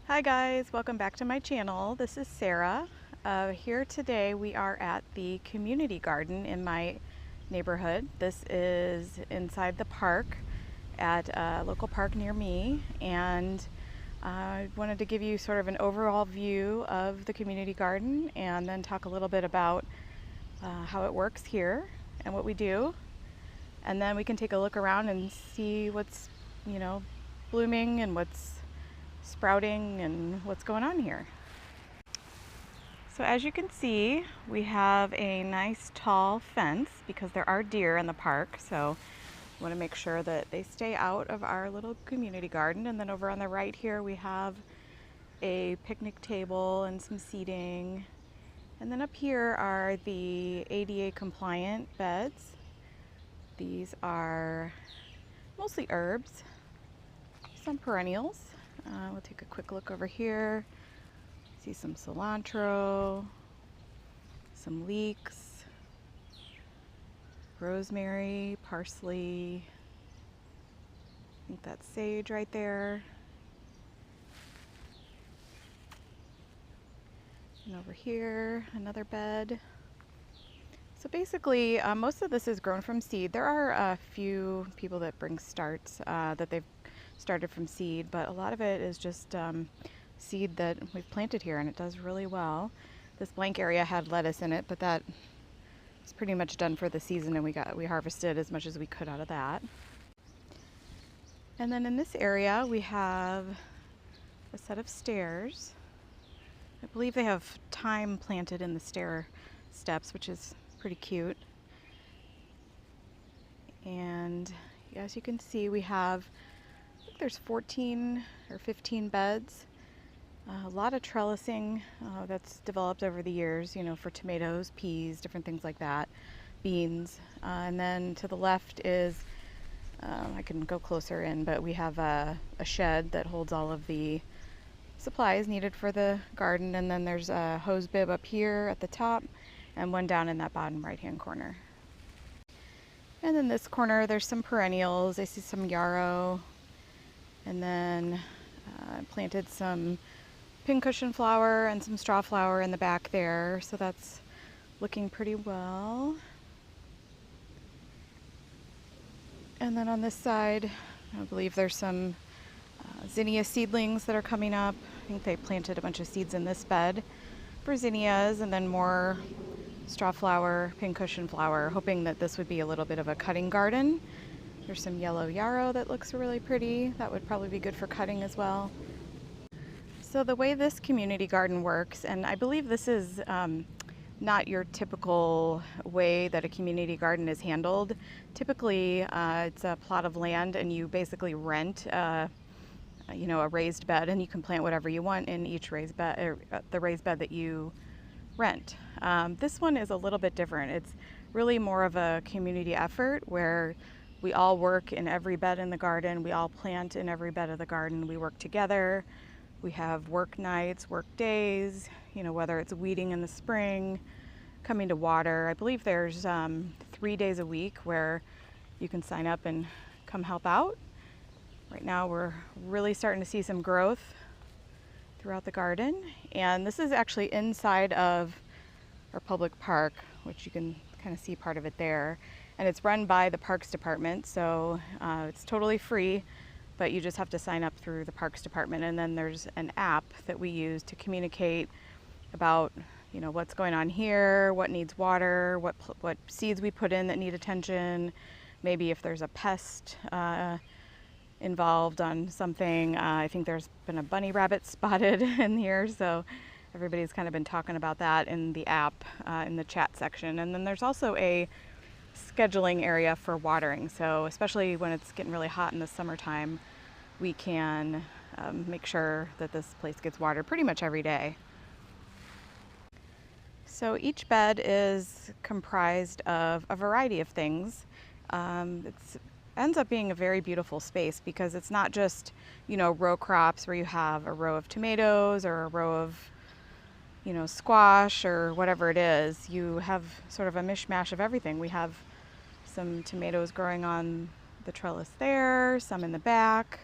Hi guys, welcome back to my channel. This is Sarah. Here today we are at the community garden in my neighborhood. This is inside the park at a local park near me, and I wanted to give you sort of an overall view of the community garden and then talk a little bit about how it works here and what we do. And then we can take a look around and see what's, blooming and what's sprouting and what's going on here. So as you can see, we have a nice tall fence because there are deer in the park, so we want to make sure that they stay out of our little community garden. And then over on the right here we have a picnic table and some seating. And then up here are the ADA compliant beds. These are mostly herbs, some perennials. We'll take a quick look over here. See some cilantro, some leeks, rosemary, parsley. I think that's sage right there. And over here, another bed. So basically, most of this is grown from seed. There are a few people that bring starts that they've started from seed, but a lot of it is just seed that we've planted here, and it does really well. This blank area had lettuce in it, but that is pretty much done for the season, and we harvested as much as we could out of that. And then in this area we have a set of stairs. I believe they have thyme planted in the stair steps, which is pretty cute. And as you can see, we have, I think there's 14 or 15 beds. A lot of trellising that's developed over the years, for tomatoes, peas, different things like that, beans. And then to the left is, I can go closer in, but we have a shed that holds all of the supplies needed for the garden. And then there's a hose bib up here at the top and one down in that bottom right-hand corner. And then this corner, there's some perennials. I see some yarrow, and then I planted some pincushion flower and some straw flower in the back there, so that's looking pretty well. And then on this side, I believe there's some zinnia seedlings that are coming up. I think they planted a bunch of seeds in this bed for zinnias, and then more straw flower, pincushion flower, hoping that this would be a little bit of a cutting garden. There's some yellow yarrow that looks really pretty. That would probably be good for cutting as well. So the way this community garden works, and I believe this is not your typical way that a community garden is handled. Typically, it's a plot of land and you basically rent a raised bed, and you can plant whatever you want in each raised bed, or the raised bed that you rent. This one is a little bit different. It's really more of a community effort where we all work in every bed in the garden. We all plant in every bed of the garden. We work together. We have work nights, work days, whether it's weeding in the spring, coming to water. I believe there's 3 days a week where you can sign up and come help out. Right now we're really starting to see some growth throughout the garden, and this is actually inside of our public park, which you can kind of see part of it there, and it's run by the Parks Department, so it's totally free, but you just have to sign up through the Parks Department. And then there's an app that we use to communicate about what's going on here, what needs water, what seeds we put in that need attention, maybe if there's a pest involved on something. I think there's been a bunny rabbit spotted in here, so everybody's kind of been talking about that in the app, in the chat section. And then there's also a scheduling area for watering, so especially when it's getting really hot in the summertime, we can make sure that this place gets watered pretty much every day. So each bed is comprised of a variety of things. It ends up being a very beautiful space because it's not just row crops where you have a row of tomatoes or a row of squash or whatever it is. You have sort of a mishmash of everything. We have some tomatoes growing on the trellis there, some in the back,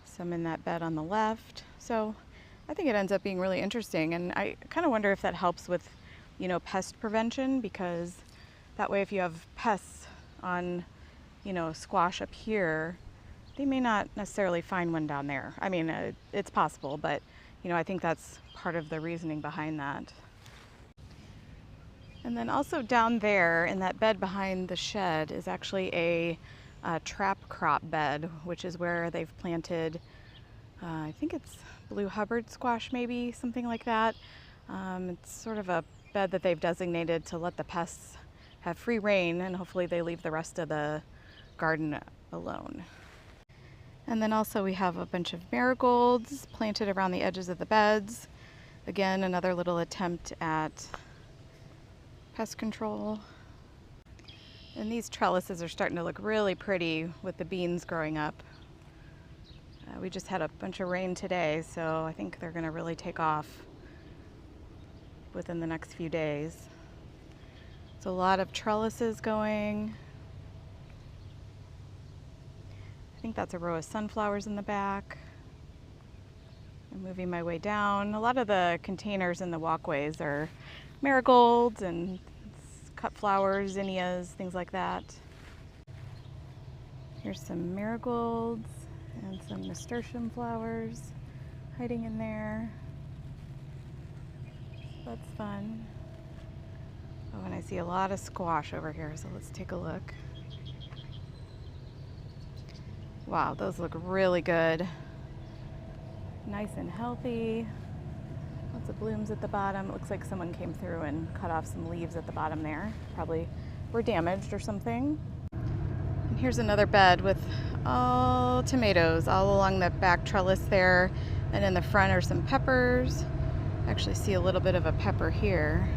some in that bed on the left. So I think it ends up being really interesting, and I kind of wonder if that helps with, pest prevention, because that way if you have pests on, squash up here, they may not necessarily find one down there. I mean, it's possible, but, I think that's part of the reasoning behind that. And then also down there in that bed behind the shed is actually a trap crop bed, which is where they've planted, I think it's blue Hubbard squash, maybe something like that. It's sort of a bed that they've designated to let the pests have free reign, and hopefully they leave the rest of the garden alone. And then also we have a bunch of marigolds planted around the edges of the beds. Again, another little attempt at pest control. And these trellises are starting to look really pretty with the beans growing up. We just had a bunch of rain today, so I think they're going to really take off within the next few days. So a lot of trellises going. I think that's a row of sunflowers in the back. I'm moving my way down. A lot of the containers in the walkways are marigolds and cut flowers, zinnias, things like that. Here's some marigolds and some nasturtium flowers hiding in there. That's fun. Oh, and I see a lot of squash over here, so let's take a look. Wow, those look really good. Nice and healthy. Lots of blooms at the bottom. It looks like someone came through and cut off some leaves at the bottom there. Probably were damaged or something. And here's another bed with all tomatoes all along the back trellis there. And in the front are some peppers. I actually see a little bit of a pepper here.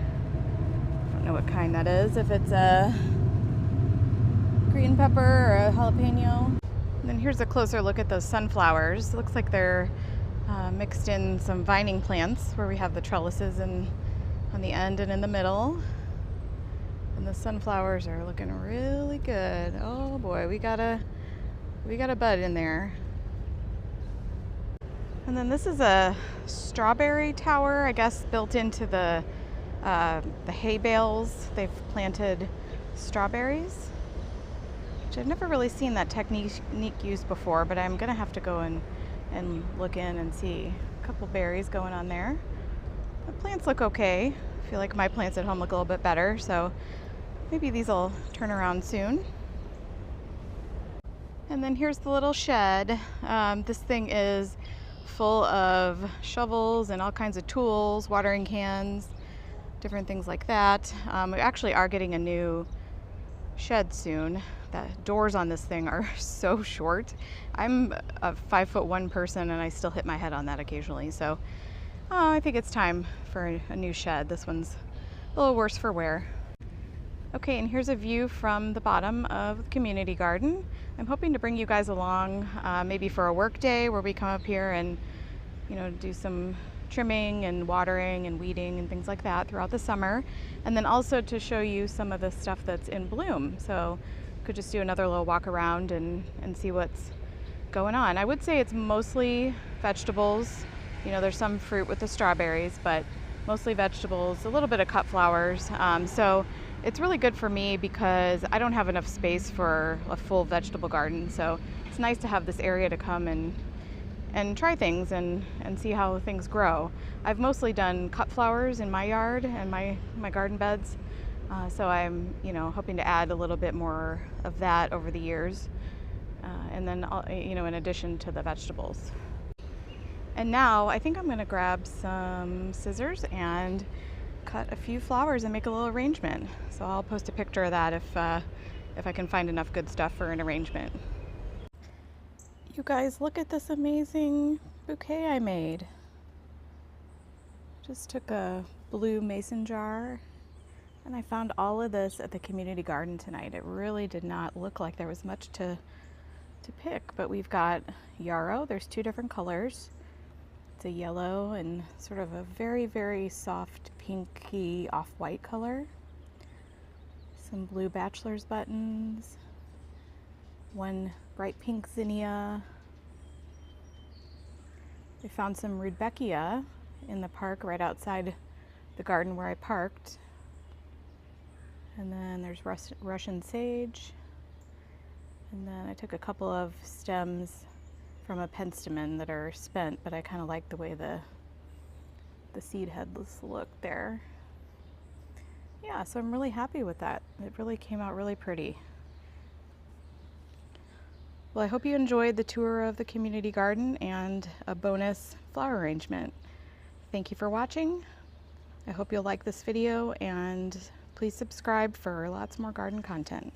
I don't know what kind that is, if it's a green pepper or a jalapeno. And then here's a closer look at those sunflowers. It looks like they're mixed in some vining plants where we have the trellises on the end and in the middle. And the sunflowers are looking really good. Oh boy, we got a bud in there. And then this is a strawberry tower, I guess, built into the hay bales. They've planted strawberries, which I've never really seen that technique used before, but I'm gonna have to go and look in and see. A couple berries going on there. The plants look okay. I feel like my plants at home look a little bit better, so maybe these will turn around soon. And then here's the little shed. This thing is full of shovels and all kinds of tools, watering cans, different things like that. We actually are getting a new shed soon. The doors on this thing are so short. I'm a 5'1" person and I still hit my head on that occasionally. So I think it's time for a new shed. This one's a little worse for wear. Okay, and here's a view from the bottom of the community garden. I'm hoping to bring you guys along maybe for a work day where we come up here and do some trimming and watering and weeding and things like that throughout the summer, and then also to show you some of the stuff that's in bloom. So could just do another little walk around and see what's going on. I would say it's mostly vegetables. There's some fruit with the strawberries, but mostly vegetables, a little bit of cut flowers. So it's really good for me because I don't have enough space for a full vegetable garden. So it's nice to have this area to come and try things and see how things grow. I've mostly done cut flowers in my yard and my garden beds. So I'm, hoping to add a little bit more of that over the years. And then, in addition to the vegetables. And now I think I'm going to grab some scissors and cut a few flowers and make a little arrangement. So I'll post a picture of that if I can find enough good stuff for an arrangement. You guys, look at this amazing bouquet I made. Just took a blue mason jar and I found all of this at the community garden tonight. It really did not look like there was much to pick, but we've got yarrow. There's two different colors. It's a yellow and sort of a very, very soft pinky off-white color. Some blue bachelor's buttons. One bright pink zinnia. I found some rudbeckia in the park right outside the garden where I parked. And then there's Russian sage. And then I took a couple of stems from a penstemon that are spent, but I kind of like the way the seed heads look there. Yeah, so I'm really happy with that. It really came out really pretty. Well, I hope you enjoyed the tour of the community garden and a bonus flower arrangement. Thank you for watching. I hope you'll like this video and please subscribe for lots more garden content.